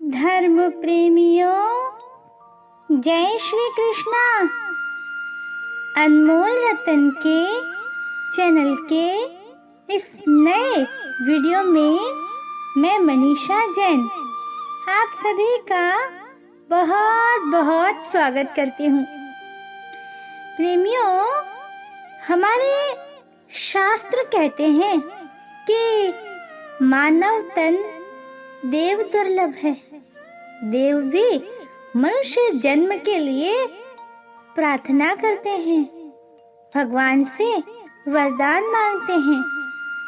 धर्म प्रेमियों, जय श्री कृष्णा। अनमोल रतन के चैनल के इस नए वीडियो में मैं मनीषा जैन आप सभी का बहुत बहुत स्वागत करती हूँ। प्रेमियों, हमारे शास्त्र कहते हैं कि मानव तन देव दुर्लभ है। देव भी मनुष्य जन्म के लिए प्रार्थना करते हैं, भगवान से वरदान मांगते हैं,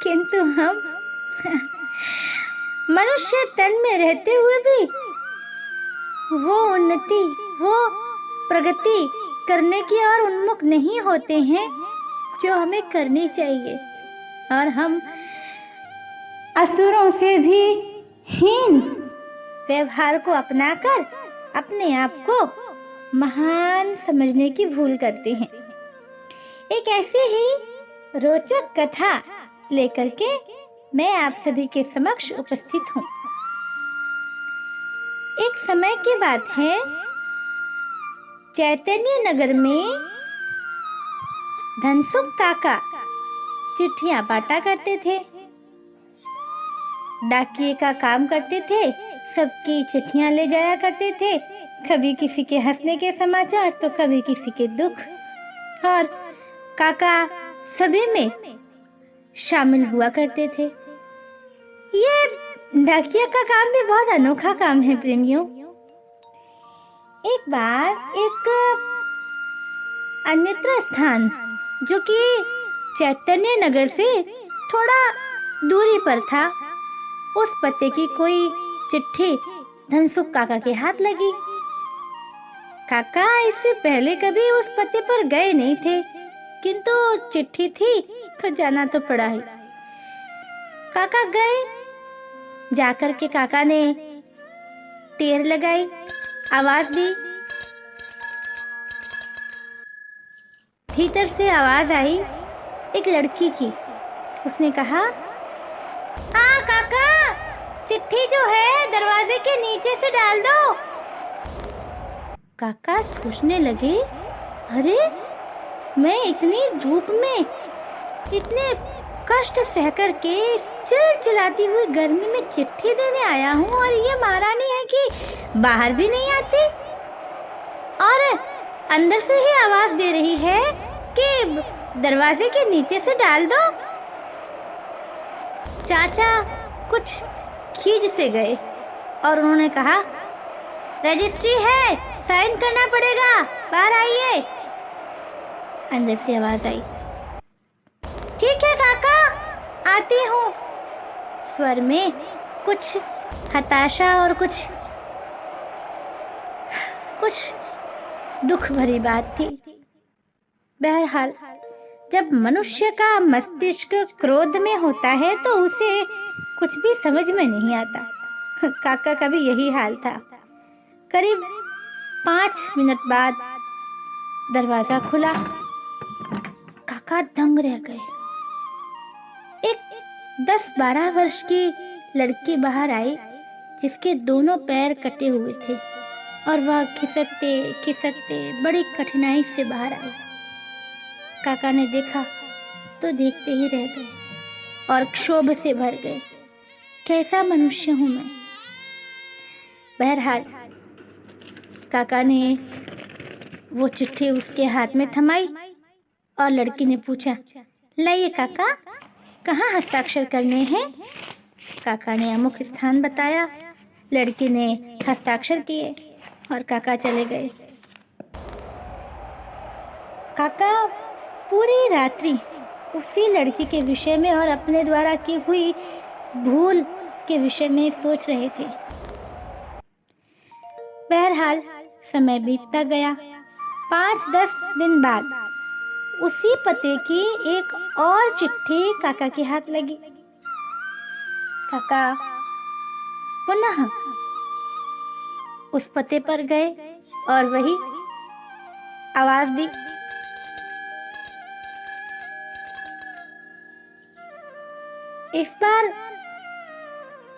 किंतु हम मनुष्य तन में रहते हुए भी वो उन्नति, वो प्रगति करने की ओर उन्मुख नहीं होते हैं जो हमें करनी चाहिए, और हम असुरों से भी हीन व्यवहार को अपनाकर अपने आप को महान समझने की भूल करते हैं। एक ऐसी ही रोचक कथा लेकर के मैं आप सभी के समक्ष उपस्थित हूँ। एक समय की बात है, चैतन्य नगर में धनसुख काका चिट्ठियां बांटा करते थे। डाकिये का काम करते थे, सबकी चिट्ठियां ले जाया करते थे, कभी किसी के हंसने के समाचार तो कभी किसी के दुख, और काका सभी में शामिल हुआ करते थे। ये डाकिया का काम भी बहुत अनोखा काम है प्रेमियों। एक बार एक अन्यत्र स्थान जो कि चैतन्य नगर से थोड़ा दूरी पर था, उस पते की कोई चिट्ठी धनसुख काका के हाथ लगी। काका इससे पहले कभी उस पते पर गए नहीं थे, किंतु चिट्ठी थी तो जाना तो पड़ा ही। काका गए, जाकर के काका ने टेर लगाई, आवाज दी। भीतर से आवाज आई एक लड़की की। उसने कहा, हाँ काका, चिट्ठी जो है दरवाजे के नीचे से डाल दो। काका सोचने लगे, अरे मैं इतनी धूप में इतने कष्ट सहकर के चिलचिलाती हुई गर्मी में चिट्ठी देने आया हूँ, और ये महारानी है कि बाहर भी नहीं आती और अंदर से ही आवाज दे रही है कि दरवाजे के नीचे से डाल दो। चाचा कुछ खीज से गए और उन्होंने कहा, रजिस्ट्री है, साइन करना पड़ेगा, बाहर आइए। अंदर से आवाज आई, ठीक है काका, आती हूँ। स्वर में कुछ हताशा और कुछ दुख भरी बात थी। बहरहाल, जब मनुष्य का मस्तिष्क क्रोध में होता है तो उसे कुछ भी समझ में नहीं आता। काका का भी यही हाल था। करीब 5 मिनट बाद दरवाजा खुला। काका दंग रह गए। एक 10-12 वर्ष की लड़की बाहर आई, जिसके दोनों पैर कटे हुए थे, और वह खिसकते खिसकते बड़ी कठिनाई से बाहर आई। काका ने देखा तो देखते ही रह गए और क्षोभ से भर गए। कैसा मनुष्य हूं मैं। बहरहाल, काका ने वो चिट्ठी उसके हाथ में थमाई और लड़की ने पूछा, लाइए काका, कहाँ हस्ताक्षर करने हैं? काका ने अमुक स्थान बताया। लड़की ने हस्ताक्षर किए और काका चले गए। काका पूरी रात्रि उसी लड़की के विषय में और अपने द्वारा की हुई भूल के विषय में सोच रहे थे। बहरहाल, समय बीतता गया। 5-10 दिन बाद उसी पते की एक और चिट्ठी काका के हाथ लगी। काका पुनः उस पते पर गए और वही आवाज दी। इस बार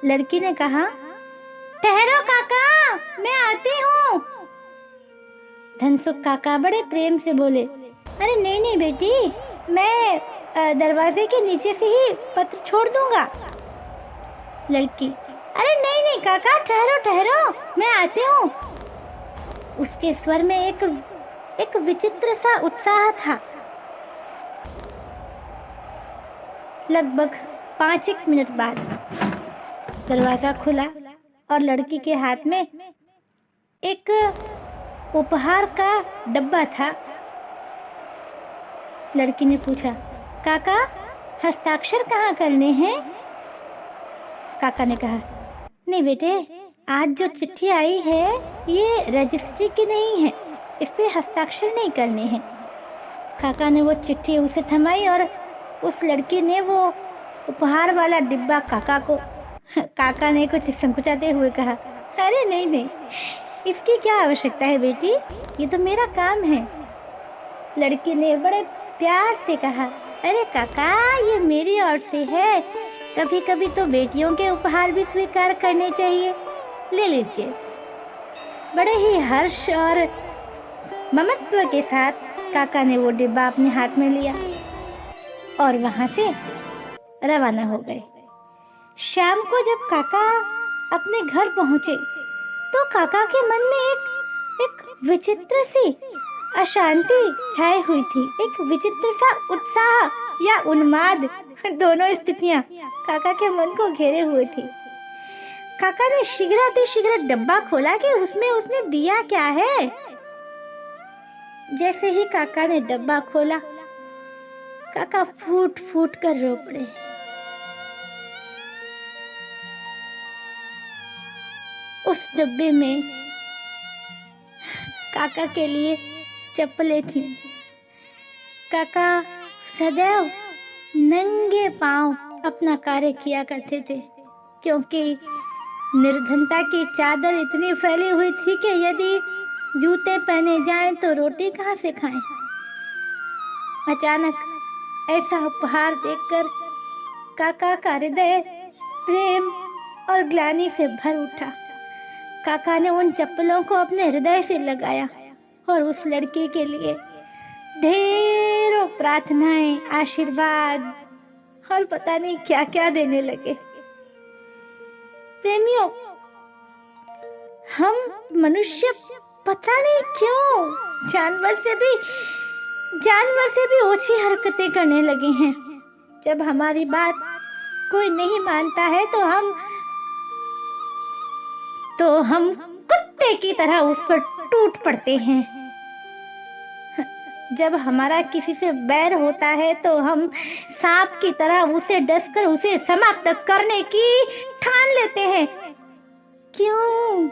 लड़की ने कहा, ठहरो काका, मैं आती हूँ। धनसुख काका बड़े प्रेम से बोले, अरे नहीं नहीं बेटी, मैं दरवाजे के नीचे से ही पत्र छोड़ दूंगा। लड़की, अरे नहीं नहीं काका, ठहरो ठहरो, मैं आती हूँ। उसके स्वर में एक विचित्र सा उत्साह था। लगभग 5 मिनट बाद दरवाजा खुला और लड़की के हाथ में एक उपहार का डब्बा था। लड़की ने पूछा, काका हस्ताक्षर कहाँ करने हैं? काका ने कहा, नहीं बेटे, आज जो चिट्ठी आई है ये रजिस्ट्री की नहीं है, इस पे हस्ताक्षर नहीं करने हैं। काका ने वो चिट्ठी उसे थमाई और उस लड़की ने वो उपहार वाला डिब्बा काका ने कुछ संकुचाते हुए कहा, अरे नहीं नहीं, इसकी क्या आवश्यकता है बेटी, ये तो मेरा काम है। लड़की ने बड़े प्यार से कहा, अरे काका ये मेरी ओर से है, कभी कभी तो बेटियों के उपहार भी स्वीकार करने चाहिए, ले लीजिए। बड़े ही हर्ष और ममत्व के साथ काका ने वो डिब्बा अपने हाथ में लिया और वहां से रवाना हो गए। शाम को जब काका अपने घर पहुंचे तो काका के मन में एक विचित्र सी अशांति छाई हुई थी, एक विचित्र सा उत्साह या उन्माद, दोनों स्थितियां काका के मन को घेरे हुए थी। काका ने शीघ्र डब्बा खोला कि उसने दिया क्या है। जैसे ही काका ने डब्बा खोला, काका फूट फूट कर रो पड़े। उस डब्बे में काका के लिए चप्पलें थी। काका सदैव नंगे पांव अपना कार्य किया करते थे, क्योंकि निर्धनता की चादर इतनी फैली हुई थी कि यदि जूते पहने जाएं तो रोटी कहाँ से खाएं। अचानक ऐसा उपहार देखकर काका का हृदय प्रेम और ग्लानि से भर उठा। काका ने उन चप्पलों को अपने हृदय से लगाया और उस लड़की के लिए ढेरों प्रार्थनाएं, आशीर्वाद और पता नहीं क्या क्या देने लगे। प्रेमियों, हम मनुष्य पता नहीं क्यों जानवर से भी ओछी हरकतें करने लगे हैं। जब हमारी बात कोई नहीं मानता है तो हम कुत्ते की तरह उस पर टूट पड़ते हैं। जब हमारा किसी से बैर होता है तो हम सांप की तरह उसे डसकर उसे समाप्त करने की ठान लेते हैं। क्यों?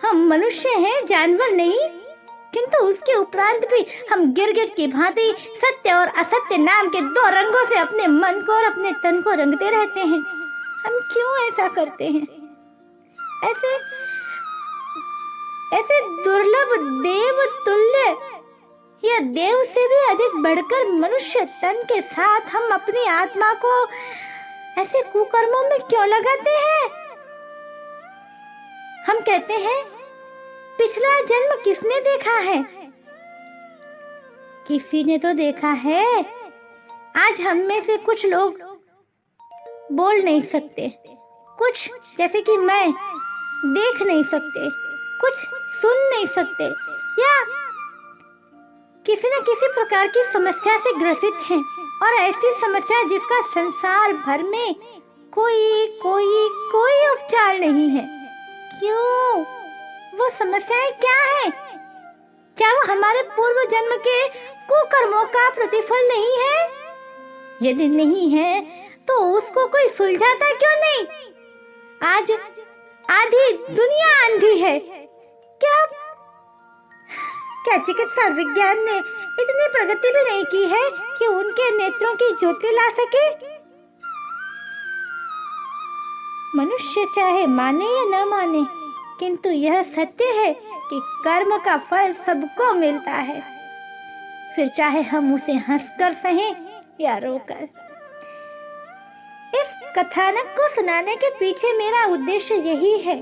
हम मनुष्य हैं, जानवर नहीं। किंतु उसके उपरांत भी हम गिरगिट की भांति सत्य और असत्य नाम के 2 रंगों से अपने मन को और अपने तन को रंगते रहते हैं। हम क्यों ऐसा करते हैं? ऐसे दुर्लभ देव तुल्य या देव से भी अधिक बढ़कर मनुष्य तन के साथ हम अपनी आत्मा को ऐसे कुकर्मों में क्यों लगाते हैं? हम कहते हैं, पिछला जन्म किसने देखा है? किसी ने तो देखा है। आज हम में से कुछ लोग बोल नहीं सकते, कुछ जैसे कि मैं देख नहीं सकते, कुछ सुन नहीं सकते, या किसी न किसी प्रकार की समस्या से ग्रसित हैं। और ऐसी समस्या जिसका संसार भर में कोई उपचार नहीं है। क्यों? वो समस्याएं क्या है? क्या वो हमारे पूर्व जन्म के कुकर्मों का प्रतिफल नहीं है? यदि नहीं है तो उसको कोई सुलझाता क्यों नहीं? आज आधी दुनिया अंधी है। क्या चिकित्सा विज्ञान ने इतनी प्रगति भी नहीं की है कि उनके नेत्रों की ज्योति ला सके? मनुष्य चाहे माने या न माने, किंतु यह सत्य है कि कर्म का फल सबको मिलता है, फिर चाहे हम उसे हंसकर सहें या रोकर। इस कथानक को सुनाने के पीछे मेरा उद्देश्य यही है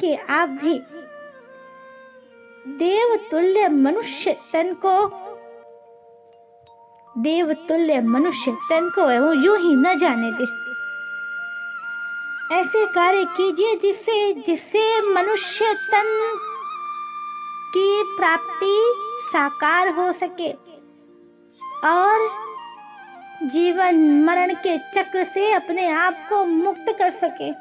कि आप भी देवतुल्य मनुष्य तन को वो यूं ही न जाने दे। ऐसे कार्य कीजिए जिससे मनुष्य तन की प्राप्ति साकार हो सके और जीवन मरण के चक्र से अपने आप को मुक्त कर सके,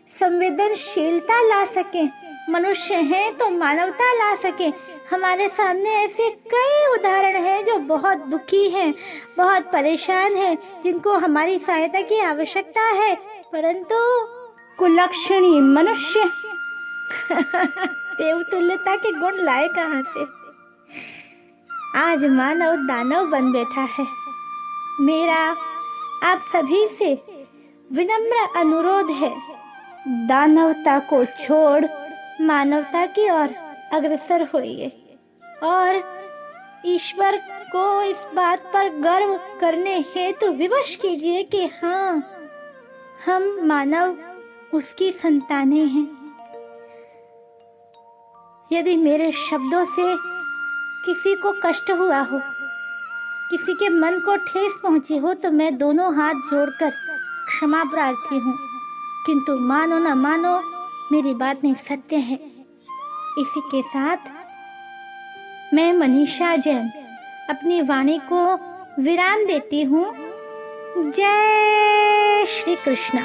संवेदनशीलता ला सके, मनुष्य हैं तो मानवता ला सके। हमारे सामने ऐसे कई उदाहरण हैं जो बहुत दुखी हैं, बहुत परेशान हैं, जिनको हमारी सहायता की आवश्यकता है, परंतु कुलक्षणी मनुष्य देवतुल्यता के गुण लाए कहाँ से? आज मानव दानव बन बैठा है। मेरा आप सभी से विनम्र अनुरोध है, दानवता को छोड़ मानवता की ओर अग्रसर होइए और ईश्वर को इस बात पर गर्व करने हेतु विवश कीजिए कि हाँ, हम मानव उसकी संतानें हैं। यदि मेरे शब्दों से किसी को कष्ट हुआ हो, किसी के मन को ठेस पहुंची हो, तो मैं दोनों हाथ जोड़कर क्षमा प्रार्थी हूँ। किंतु मानो न मानो, मेरी बात नहीं सत्य है। इसी के साथ मैं मनीषा जैन अपनी वाणी को विराम देती हूँ। जय श्री कृष्ण।